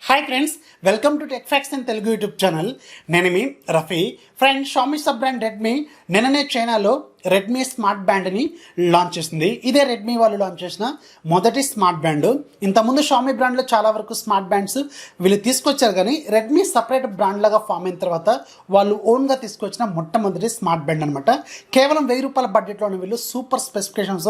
Hi friends, welcome to Techfox in Telugu YouTube channel. నేను మీ Rafi. Friends, Xiaomi sub brand Redmi నిన్ననే చైనాలో Redmi smart బ్యాండ్ని launch చేసింది. ఇదే రెడ్మీ వాళ్ళు లాంచ్ చేసిన మొదటి స్మార్ట్ బ్యాండ్. ఇంతకుముందు షామీ బ్రాండ్లో చాలా వరకు స్మార్ట్ బ్యాండ్స్ వీళ్ళు తీసుకొచ్చారు, కానీ రెడ్మీ సపరేట్ బ్రాండ్ లాగా ఫామ్ అయిన తర్వాత వాళ్ళు ఓన్గా తీసుకొచ్చిన మొట్టమొదటి స్మార్ట్ బ్యాండ్ అనమాట. కేవలం ₹1000 బడ్జెట్లోనే వీళ్ళు సూపర్ స్పెసిఫికేషన్స్,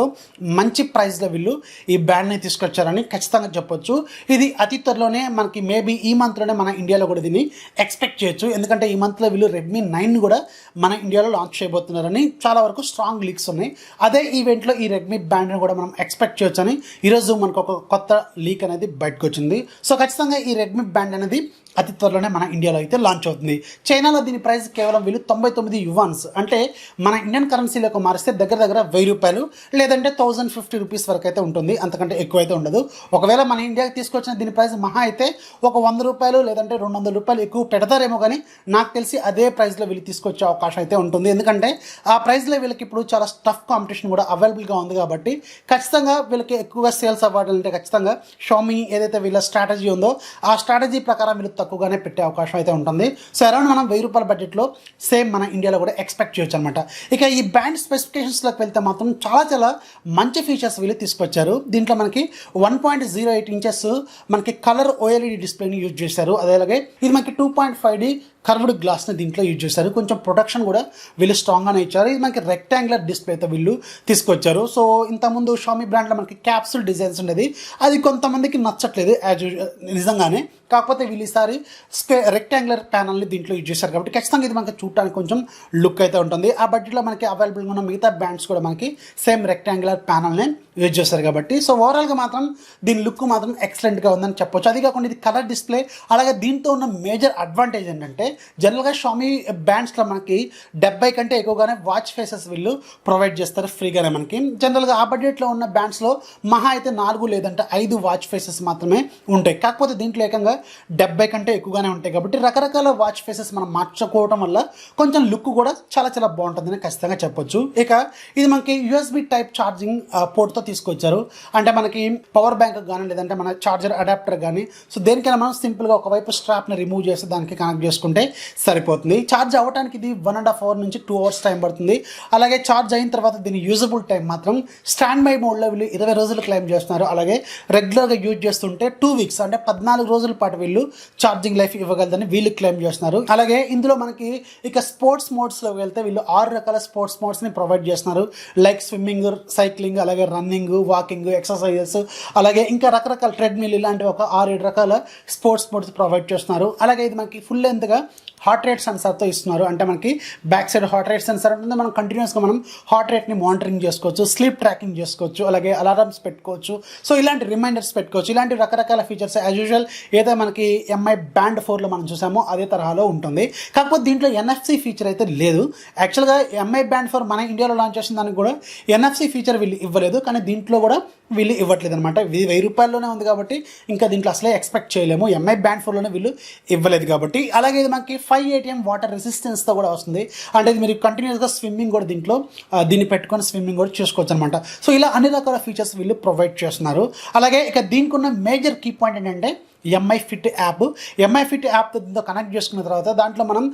మంచి ప్రైస్లో వీళ్ళు ఈ బ్యాండ్ని తీసుకొచ్చారని ఖచ్చితంగా చెప్పొచ్చు. ఇది అతి త్వరలోనే మనకి మేబీ ఈ మంత్లోనే మన ఇండియాలో కూడా దీన్ని ఎక్స్పెక్ట్ చేయొచ్చు. ఎందుకంటే ఈ మంత్లో వీళ్ళు రెడ్మీ 9 కూడా మన ఇండియాలో లాంచ్ చేయబోతున్నారని చాలా వరకు స్ట్రాంగ్ లీక్స్ ఉన్నాయి. అదే ఈవెంట్లో ఈ రెడ్మీ బ్యాండ్ని కూడా మనం ఎక్స్పెక్ట్ చేయొచ్చు అని ఈరోజు మనకు ఒక కొత్త లీక్ అనేది బయటకు వచ్చింది. సో ఖచ్చితంగా ఈ రెడ్మీ బ్యాండ్ అనేది అతి త్వరలోనే మన ఇండియాలో అయితే లాంచ్ అవుతుంది. చైనాలో దీని ప్రైస్ కేవలం వీళ్ళు 99 యువాన్స్, అంటే మన ఇండియన్ కరెన్సీలోకి మారిస్తే దగ్గర ₹1000 లేదంటే ₹1050 వరకు అయితే ఉంటుంది. అంతకంటే ఎక్కువ అయితే ఉండదు. ఒకవేళ మన ఇండియాకి తీసుకొచ్చిన దీని ప్రైస్ మహా అయితే ఒక ₹100 లేదంటే ₹200 ఎక్కువ పెడతారేమో, కానీ నాకు తెలిసి అదే ప్రైస్లో వీళ్ళు తీసుకొచ్చే అవకాశం అయితే ఉంటుంది. ఎందుకంటే ఆ ప్రైస్లో వీళ్ళకి ఇప్పుడు చాలా టఫ్ కాంపిటీషన్ కూడా అవైలబుల్గా ఉంది. కాబట్టి ఖచ్చితంగా వీళ్ళకి ఎక్కువగా సేల్స్ అవ్వాలంటే ఖచ్చితంగా షామీ ఏదైతే వీళ్ళ స్ట్రాటజీ ఉందో ఆ స్ట్రాటజీ ప్రకారం వీళ్ళు తక్కువగానే పెట్టే అవకాశం అయితే ఉంటుంది. సో అరౌండ్ మనం ₹1000 బడ్జెట్లో సేమ్ మన ఇండియాలో కూడా ఎక్స్పెక్ట్ చేయొచ్చు అనమాట. ఇక ఈ బ్యాండ్ స్పెసిఫికేషన్స్లోకి వెళ్తే మాత్రం చాలా మంచి ఫీచర్స్ వీళ్ళు తీసుకొచ్చారు. దీంట్లో మనకి 1.08 ఇంచెస్ మనకి కలర్ OLED డిస్ప్లేని యూజ్ చేశారు. అలాగే ఇది మనకి 2.5D కర్వ్డ్ గ్లాస్ని దీంట్లో యూజ్ చేశారు. కొంచెం ప్రొటెక్షన్ కూడా వీళ్ళు స్ట్రాంగ్గానే ఇచ్చారు. ఇది మనకి రెక్టాంగులర్ డిస్ప్లేతో వీళ్ళు తీసుకొచ్చారు. సో ఇంతకుముందు షామీ బ్రాండ్లో మనకి క్యాప్సూల్ డిజైన్స్ ఉండేది, అది కొంతమందికి నచ్చట్లేదు యాజ్ యూజువల్ నిజంగానే. కాకపోతే వీళ్ళు ఈసారి రెక్టాంగులర్ ప్యానల్ని దీంట్లో యూజ్ చేశారు కాబట్టి ఖచ్చితంగా ఇది మనకి చూడటానికి కొంచెం లుక్ అయితే ఉంటుంది. ఆ బడ్జెట్లో మనకి అవైలబుల్గా ఉన్న మిగతా బ్యాండ్స్ కూడా మనకి సేమ్ రెక్టాంగులర్ ప్యానల్ని యూజ్ చేస్తారు కాబట్టి సో ఓవరాల్గా మాత్రం దీని లుక్ మాత్రం ఎక్సలెంట్గా ఉందని చెప్పొచ్చు. అది కాకుండా ఇది కలర్ డిస్ప్లే. అలాగే దీంతో ఉన్న మేజర్ అడ్వాంటేజ్ ఏంటంటే జనరల్గా షామీ బ్యాండ్స్లో మనకి 70 కంటే ఎక్కువగానే వాచ్ ఫేసెస్ వీళ్ళు ప్రొవైడ్ చేస్తారు ఫ్రీగానే. మనకి జనరల్గా ఆ బడ్జెట్లో ఉన్న బ్యాండ్స్లో మహా అయితే 4 లేదంటే 5 వాచ్ ఫేసెస్ మాత్రమే ఉంటాయి. కాకపోతే దీంట్లో ఏకంగా 70 కంటే ఎక్కువగానే ఉంటాయి కాబట్టి రకరకాల వాచ్ ఫేసెస్ మనం మార్చుకోవడం వల్ల కొంచెం లుక్ కూడా చాలా బాగుంటుందని ఖచ్చితంగా చెప్పొచ్చు. ఇక ఇది మనకి USB టైప్ ఛార్జింగ్ పోర్ట్తో తీసుకొచ్చారు. అంటే మనకి పవర్ బ్యాంక్ కానీ లేదంటే మన ఛార్జర్ అడాప్టర్ కానీ సో దేనికైనా మనం సింపుల్గా ఒకవైపు స్ట్రాప్ని రిమూవ్ చేసి దానికి కనెక్ట్ చేసుకుంటే సరిపోతుంది. ఛార్జ్ అవ్వడానికి ఇది 1.5 అవర్ నుంచి 2 అవర్స్ టైం పడుతుంది. అలాగే ఛార్జ్ అయిన తర్వాత దీని యూజబుల్ టైం మాత్రం స్టాండ్ బై మోడ్లో వీళ్ళు 20 రోజులు క్లెయిమ్ చేస్తున్నారు. అలాగే రెగ్యులర్గా యూజ్ చేస్తుంటే 2 వీక్స్ అంటే 14 రోజుల పాటు వీళ్ళు ఛార్జింగ్ లైఫ్ ఇవ్వగలదని వీళ్ళు క్లెయిమ్ చేస్తున్నారు. అలాగే ఇందులో మనకి ఇక స్పోర్ట్స్ మోడ్స్లో వెళ్తే వీళ్ళు 6 రకాల స్పోర్ట్స్ మోడ్స్ని ప్రొవైడ్ చేస్తున్నారు. లైక్ స్విమ్మింగ్, సైక్లింగ్, అలాగే రన్నింగ్, వాకింగ్, ఎక్సర్సైజెస్, అలాగే ఇంకా రకరకాల ట్రెడ్మిల్ ఇలాంటివి ఒక 6-7 రకాల స్పోర్ట్స్ మోడ్స్ ప్రొవైడ్ చేస్తున్నారు. అలాగే ఇది మనకి ఫుల్ లెంత్గా హార్ట్ రేట్ సెన్సార్తో ఇస్తున్నారు. అంటే మనకి back side heart rate censor ఉంటుంది. మనం కంటిన్యూస్గా మనం హార్ట్ రేట్ని మానిటరింగ్ చేసుకోవచ్చు, స్లీప్ ట్రాకింగ్ చేసుకోవచ్చు, అలాగే అలారమ్స్ పెట్టుకోవచ్చు. సో ఇలాంటి రిమైండర్స్ పెట్టుకోవచ్చు. ఇలాంటి రకరకాల ఫీచర్స్ యాజ్ యూజువల్ ఏదో మనకి MI Band 4లో మనం చూసామో అదే తరహాలో ఉంటుంది. కాకపోతే దీంట్లో NFC ఫీచర్ అయితే లేదు. యాక్చువల్గా MI Band 4 మన ఇండియాలో లాంచ్ చేసిన దానికి కూడా NFC ఫీచర్ వీళ్ళు ఇవ్వలేదు, కానీ దీంట్లో కూడా వీళ్ళు ఇవ్వట్లేదు అనమాట. ఇది ₹1000లోనే ఉంది కాబట్టి ఇంకా దీంట్లో అసలే ఎక్స్పెక్ట్ చేయలేము. MI Band 4లోనే వీళ్ళు ఇవ్వలేదు కాబట్టి. అలాగే ఇది మనకి 5 ATM వాటర్ రెసిస్టెన్స్తో కూడా వస్తుంది. అంటే ఇది మీరు కంటిన్యూస్గా స్విమ్మింగ్ కూడా దీంట్లో దీన్ని పెట్టుకొని స్విమ్మింగ్ కూడా చేసుకోవచ్చు అనమాట. సో ఇలా అన్ని రకాల ఫీచర్స్ వీళ్ళు ప్రొవైడ్ చేస్తున్నారు. అలాగే ఇక దీనికి ఉన్న మేజర్ కీ పాయింట్ ఏంటంటే MI Fit app. MI Fit యాప్తో దీంతో కనెక్ట్ చేసుకున్న తర్వాత దాంట్లో మనం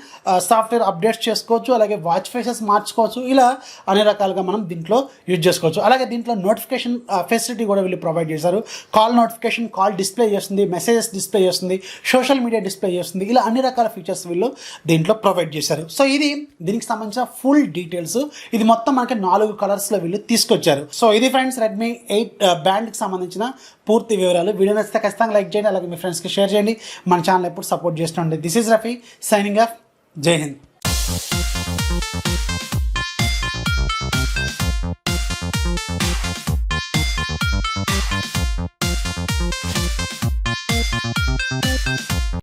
సాఫ్ట్వేర్ అప్డేట్స్ చేసుకోవచ్చు, అలాగే వాచ్ ఫేసెస్ మార్చుకోవచ్చు. ఇలా అన్ని రకాలుగా మనం దీంట్లో యూజ్ చేసుకోవచ్చు. అలాగే దీంట్లో నోటిఫికేషన్ ఫెసిలిటీ కూడా వీళ్ళు ప్రొవైడ్ చేశారు. కాల్ నోటిఫికేషన్, కాల్ డిస్ప్లే చేస్తుంది, మెసేజెస్ డిస్ప్లే చేస్తుంది, సోషల్ మీడియా డిస్ప్లే చేస్తుంది. ఇలా అన్ని రకాల ఫీచర్స్ వీళ్ళు దీంట్లో ప్రొవైడ్ చేశారు. సో ఇది దీనికి సంబంధించిన ఫుల్ డీటెయిల్స్. ఇది మొత్తం మనకి 4 కలర్స్లో వీళ్ళు తీసుకొచ్చారు. సో ఇది ఫ్రెండ్స్ రెడ్మీ 8 బ్యాండ్కి సంబంధించిన పూర్తి వివరాలు. వీడియో నచ్చితే ఖచ్చితంగా లైక్ చేయండి, అలాగే మీ ఫ్రెండ్స్కి షేర్ చేయండి. మన ఛానల్ ఎప్పుడు సపోర్ట్ చేస్తుండే. This is Rafi signing off. జై హింద్.